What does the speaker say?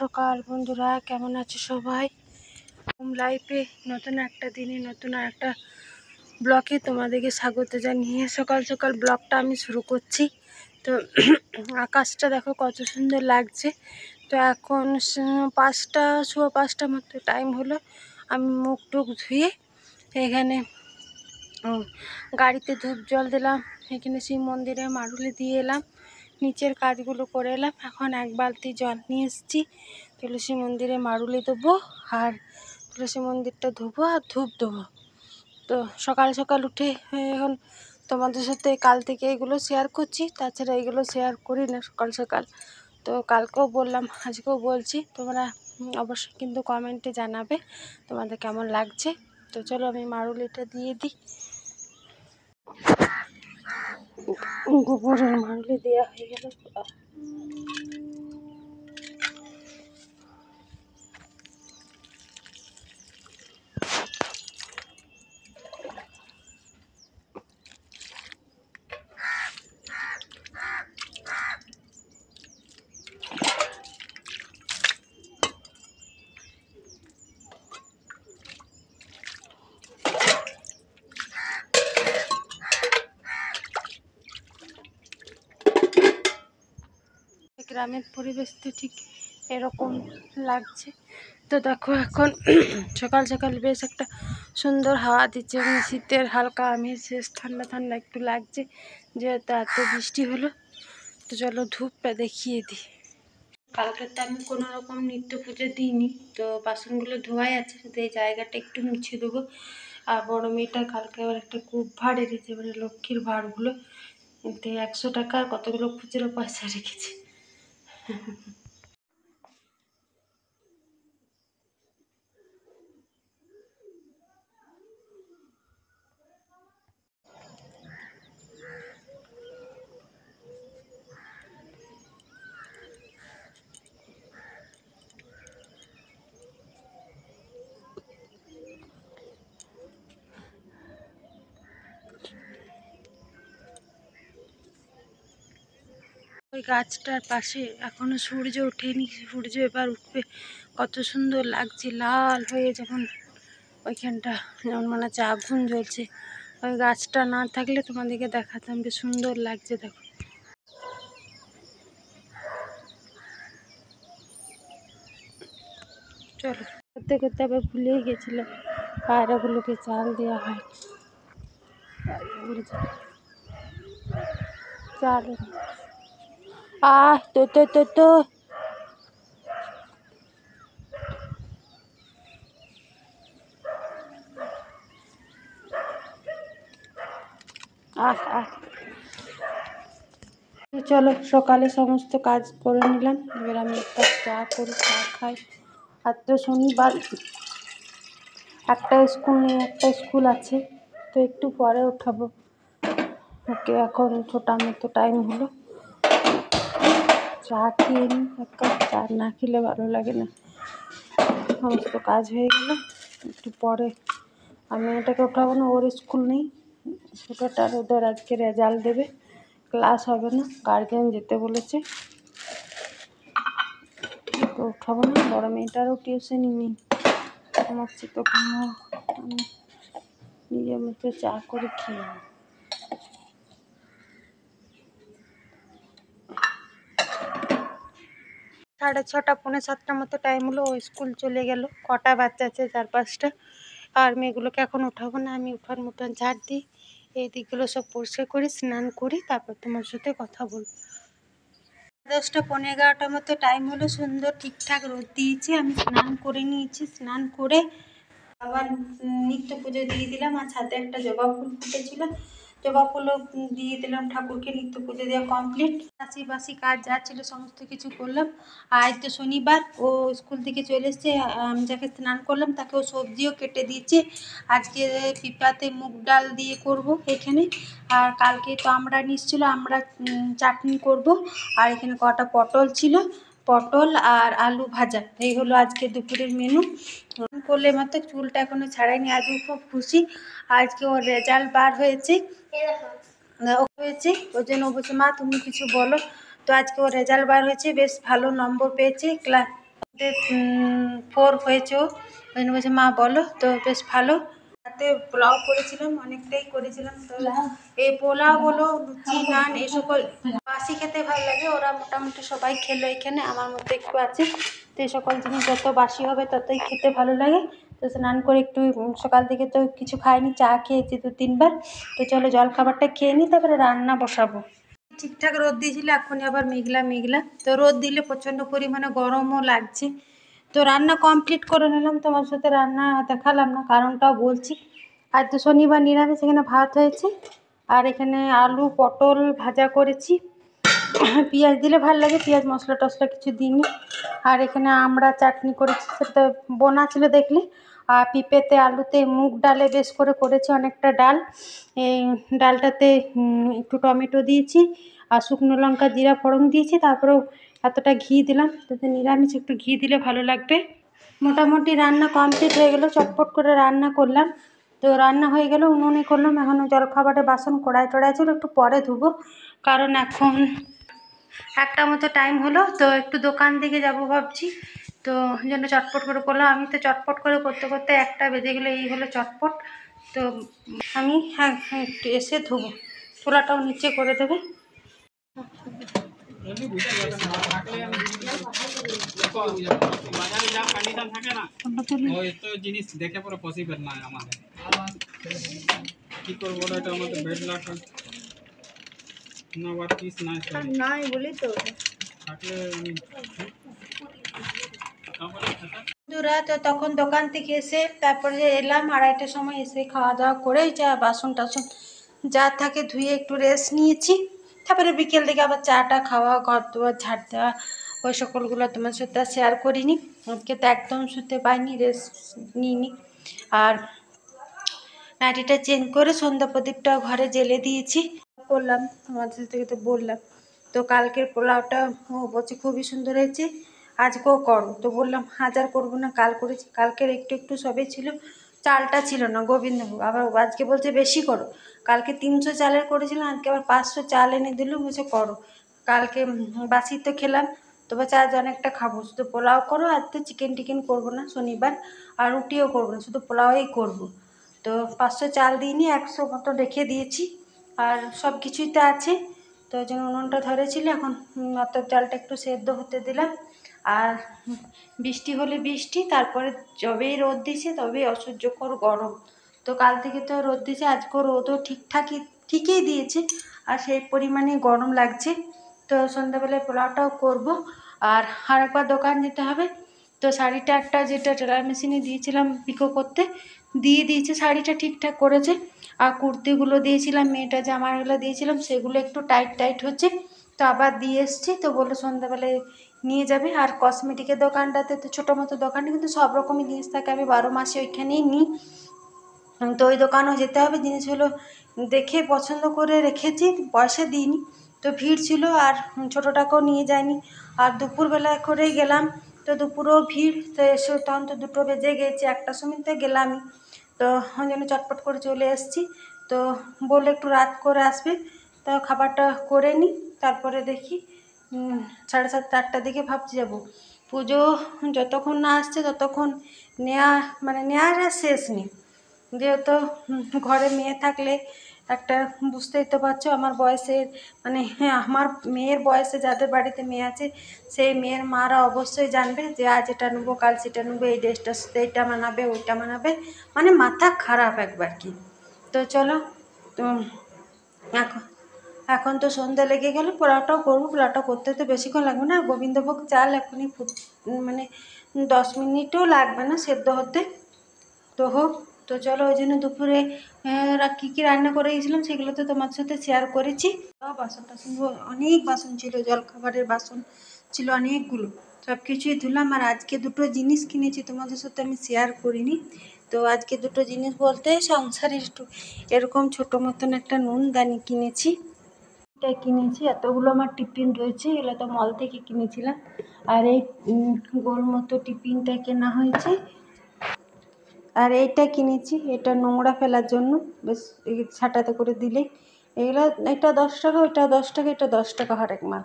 সকাল বন্ধুরা, কেমন আছো সবাই? লাইফে নতুন একটা দিনে নতুন একটা ব্লগে তোমাদেরকে স্বাগত জানিয়ে সকাল সকাল ব্লগটা আমি শুরু করছি। তো আকাশটা দেখো কত সুন্দর লাগছে। তো এখন 5টা, সোয়া 5টা মতো টাইম হলো। আমি মুখ টুক ধুয়ে এখানে গাড়িতে ধূপ জল দিলাম, এখানে শিব মন্দিরে মারুলি দিয়ে এলাম, নিচের কাজগুলো করে এলাম। এখন 1 বালতি জল নিয়ে এসেছি, তুলসী মন্দিরে মারুলি দেবো আর তুলসী মন্দিরটা ধোবো আর ধূপ দেবো। তো সকাল সকাল উঠে এখন তোমাদের সাথে কাল থেকে এগুলো শেয়ার করছি, তাছাড়া এগুলো শেয়ার করি না সকাল সকাল। তো কালকেও বললাম, আজকেও বলছি, তোমরা অবশ্যই কিন্তু কমেন্টে জানাবে তোমাদের কেমন লাগছে। তো চলো আমি মারুলিটা দিয়ে দিই। গোবরের মারুলি দেওয়া হয়ে গেল। গ্রামের পরিবেশ তো ঠিক এরকম লাগছে। তো দেখো এখন সকাল সকাল বেশ একটা সুন্দর হাওয়া দিচ্ছে এবং শীতের হালকা আমেজ, শেষ ঠান্ডা ঠান্ডা একটু লাগছে, যেহেতু এত বৃষ্টি হলো। তো চলো ধূপটা দেখিয়ে দিই। কালকে তো আমি কোনো রকম নিত্য পুজো দিইনি, তো বাসনগুলো ধোয়াই আছে, শুধু এই জায়গাটা একটু মুছে দেবো। আর বড় মেয়েটা কালকে আবার একটা কূপ ভাড় রেখেছে, মানে লক্ষ্মীর ভাড়গুলো, কিন্তু 100 টাকা কতগুলো খুচরো পয়সা রেখেছে। ওই গাছটার পাশে এখনো সূর্য ওঠেনি, সূর্য এবার উঠবে। কত সুন্দর লাগছে লাল হয়ে, যখন ওইখানটা যেমন মনে হচ্ছে আগুন জ্বলছে। ওই গাছটা না থাকলে তোমাদেরকে দেখাতাম, বেশ সুন্দর লাগছে দেখো। চলো, করতে করতে আবার ভুলেই গেছিলাম, পায়রাগুলোকে চাল দেওয়া হয়। চাল তো তো তো তো চলো, সকালে সমস্ত কাজ করে নিলাম, এবার আমি একটা চা করে চা খাই। আর তো শনিবার একটা স্কুল নেই, একটা স্কুল আছে, তো একটু পরে উঠাবো ওকে। এখন ছোটা মতো টাইম হলো, চা খেয়ে নিই। এক কাপ চা না খেলে ভালো লাগে না। সমস্ত কাজ হয়ে গেল, একটু পরে আমি এটাকে উঠাবো না, ওর স্কুল নেই, ছোটোটার ওদের আজকে রেজাল্ট দেবে, ক্লাস হবে না, গার্জেন যেতে বলেছে, তো উঠাবো না। বড় মেয়েটারও টিউশনই নেই, ঘুমাচ্ছি, তো আমি নিজের মতো চা করে খেয়ে নেব। 6:30 পৌনে 7টার মতো টাইম হলো, ও স্কুল চলে গেল। কটা বাচ্চা আছে? 4-5টা। আর মেয়েগুলোকে এখন উঠাবো না, আমি উঠার মতন ঝাড় দিই, এই দিকগুলো সব পরিষ্কার করি, স্নান করি, তারপর তোমার সাথে কথা বলবো। 10টা পৌনে 11টার মতো টাইম হলো, সুন্দর ঠিকঠাক রোদ দিয়েছি। আমি স্নান করে নিয়েছি, স্নান করে আবার নিত্য পুজো দিয়ে দিলাম। আর ছাদে একটা জবা ফুল ফুটেছিল, জবা ফুলও দিয়ে দিলাম ঠাকুরকে। নিত্য পুজো দেওয়া কমপ্লিট, বাসি কাজ যা ছিল সমস্ত কিছু করলাম। আজ তো শনিবার, ও স্কুল থেকে চলে এসছে, আমি যাকে স্নান করলাম তাকে ও সবজিও কেটে দিয়েছে। আজকে পিঁপড়াতে মুগ ডাল দিয়ে করব এখানে। আর কালকে তো আমরা নিচ্ছিল, আমরা চাটনি করব। আর এখানে কটা পটল ছিল, পটল আর আলু ভাজা, এই হলো আজকে দুপুরের মেনু। করলে মাত্র চুলটা এখনো ছাড়াইনি, আজও খুব খুশি। আজকে ওর রেজাল্ট বার হয়েছে, ওই জন্য বলছে, মা তুমি কিছু বলো। তো আজকে ওর রেজাল্ট বার হয়েছে, বেশ ভালো নম্বর পেয়েছে, ফোর হয়েছে, ওই জন্য বলছে মা বলো। তো বেশ ভালো। রাতে পোলাও করেছিলাম, অনেকটাই করেছিলাম। তো এই পোলাও বলো, লুচি, নান, এই সকল বাসি খেতে ভালো লাগে। ওরা মোটামুটি সবাই খেলো এখানে, আমার মধ্যে একটু আছে। তো এই সকল জিনিস যত বাসি হবে ততই খেতে ভালো লাগে। তো স্নান করে একটু সকাল থেকে তো কিছু খাইনি, চা খেয়েছি 2-3 বার। তো চলো জলখাবারটা খেয়ে নিই, তারপরে রান্না বসাবো। ঠিকঠাক রোদ দিয়েছিল, এখনই আবার মেঘলা মেঘলা। তো রোদ দিলে প্রচণ্ড পরিমাণে গরমও লাগছে। তো রান্না কমপ্লিট করে নিলাম, তোমার সাথে রান্না দেখালাম না, কারণটাও বলছি। আজ তো শনিবার নিরামিষ, এখানে ভাত হয়েছে। আর এখানে আলু পটল ভাজা করেছি। পেঁয়াজ দিলে ভালো লাগে, পেঁয়াজ মশলা টশলা কিছু দিইনি। আর এখানে আমরা চাটনি করেছি, সেটা বোনা ছিল দেখলে। আর পেঁপেতে আলুতে মুগ ডালে বেশ করে করেছি অনেকটা ডাল। এই ডালটাতে একটু টমেটো দিয়েছি, আর শুকনো লঙ্কা জিরা ফোড়ন দিয়েছি। তারপরেও এতটা ঘি দিলাম, তাতে নিরামিষ একটু ঘি দিলে ভালো লাগবে। মোটামুটি রান্না কমপ্লিট হয়ে গেল, চটপট করে রান্না করলাম। তো রান্না হয়ে গেল, উনুনে করলাম। এখনও জলখাবারের বাসন কড়াই টড়াই ছিল, একটু পরে ধুবো। কারণ এখন 1টা মতো টাইম হলো, তো একটু দোকান দিকে যাব ভাবছি। তো জন্য চটপট করে করলাম। আমি তো চটপট করে করতে করতে 1টা বেজে গেলে, এই হলো চটপট। তো আমি একটু এসে ধুবো, চুলাটাও নিচে করে দেবে। জিনিস দেখে পরে পসিবল না আমাদের, কি করবো এটা আমাদের বেড লাগবে না, ওয়াট পিস নাই বলি তো থাকলে আমি বন্ধুরা, তো তখন দোকান থেকে এসে তারপরে এলাম 2:30টার সময়। এসে খাওয়া দাওয়া করে যা বাসন টাসন যা থাকে ধুয়ে একটু রেস্ট নিয়েছি। তারপরে বিকেল থেকে আবার চাটা খাওয়া, ঘর দুয়ার ঝাড় দেওয়া, ওই সকলগুলো তোমার সাথে শেয়ার করিনি। আজকে তো একদম শুতে পাইনি, রেস্ট নিইনি। আর নাইটিটা চেঞ্জ করে সন্ধ্যা প্রদীপটা ঘরে জ্বেলে দিয়েছি। করলাম তোমাদের থেকে তো বললাম। তো কালকের পোলাওটা বলছে খুবই সুন্দর হয়েছে, আজকেও করো। তো বললাম আজ আর করবো না, কাল করেছি। কালকের একটু একটু সবে ছিল, চালটা ছিল না গোবিন্দভোগ। আবার আজকে বলছে বেশি করো। কালকে 300 চালের করেছিলাম, আজকে আবার 500 চাল এনে দিল, বলছে করো। কালকে বাসি তো খেলাম, তো বলছে আজ অনেকটা খাবো, শুধু পোলাও করো। আজ তো চিকেন টিকেন করবো না শনিবার, আর রুটিও করবো না, শুধু পোলাওই করবো। তো 500 চাল দিইনি, 100 মতো রেখে দিয়েছি। আর সব কিছুই তো আছে। তো ওই জন্য উনুনটা ধরেছিল, এখন অতএব চালটা একটু সেদ্ধ হতে দিলাম। আর বৃষ্টি হলে বৃষ্টি, তারপরে যবেই রোদ দিছে তবেই অসহ্যকর গরম। তো কাল থেকে তো রোদ দিয়েছে, আজকেও রোদও ঠিকই দিয়েছে, আর সেই পরিমাণে গরম লাগছে। তো সন্ধ্যাবেলায় পোলাওটাও করবো। আর আরেকবার দোকান যেতে হবে। তো শাড়িটা একটা যেটা টেলার মেশিনে দিয়েছিলাম পিকো করতে, দিয়ে দিয়েছে, শাড়িটা ঠিকঠাক করেছে। আর কুর্তিগুলো দিয়েছিলাম, মেয়েটা জামাগুলো দিয়েছিলাম, সেগুলো একটু টাইট টাইট হচ্ছে। তো আবার দিয়ে এসছি, তো বললো সন্ধ্যাবেলায় নিয়ে যাবে। আর কসমেটিকের দোকানটাতে তো ছোটো মতো দোকানে কিন্তু সব রকমই জিনিস থাকে, আমি 12 মাসে ওইখানেই নিই। তো ওই দোকানেও যেতে হবে, জিনিসগুলো দেখে পছন্দ করে রেখেছি, পয়সা দিইনি। তো ভিড় ছিল, আর ছোটোটাকেও নিয়ে যায়নি। আর দুপুরবেলা করেই গেলাম, তো দুপুরেও ভিড়। তো এসে তখন তো 2টো বেজে গেছে, 1টার সময় তো গেলামই। তো ওই জন্য চটপট করে চলে এসেছি। তো বললে একটু রাত করে আসবে, তো খাবারটা করে নিই, তারপরে দেখি 7:30 8টার দিকে ভাবছি যাবো। পুজো যতক্ষণ না আসছে ততক্ষণ নেওয়ার আর শেষ নেই। যেহেতু ঘরে মেয়ে থাকলে একটা, বুঝতেই তো পারছো আমার বয়সের, মানে আমার মেয়ের বয়সে যাদের বাড়িতে মেয়ে আছে, সেই মেয়ের মারা অবশ্যই জানবে যে আজ এটা নেবো, কাল সেটা নেবো, এই ড্রেসটার সাথে এইটা মানাবে, ওইটা মানাবে, মানে মাথা খারাপ একবার কি। তো চলো, তো এখন এখন তো সন্ধ্যা লেগে গেল, পোলাওটাও করবো। পোলাওটা করতে তো বেশিক্ষণ লাগবে না, গোবিন্দভোগ চাল এখনই মানে 10 মিনিটও লাগবে না সেদ্ধ হতে। তো হোক, তো চলো, ওই জন্য দুপুরে কী কী রান্না করে গেছিলাম সেগুলো তো তোমার সাথে শেয়ার করেছি। বাসন টাসন অনেক বাসন ছিল, জলখাবারের বাসন ছিল অনেকগুলো, সব কিছুই ধুলাম। আর আজকে 2টো জিনিস কিনেছি, তোমাদের সাথে আমি শেয়ার করিনি। তো আজকে 2টো জিনিস বলতে সংসারের একটু এরকম ছোটো মতন একটা নুনদানি কিনেছি। এটা কিনেছি, এতগুলো আমার টিফিন রয়েছে, এগুলো তো মল থেকে কিনেছিলাম। আর এই গোল মতো টিফিনটা কেনা হয়েছে। আর এইটা কিনেছি, এটা নোংরা ফেলার জন্য, বেশ ছাটাতে করে দিলেই। এগুলো, এটা 10 টাকা, ওইটা 10 টাকা, এটা 10 টাকা হরেক মাল।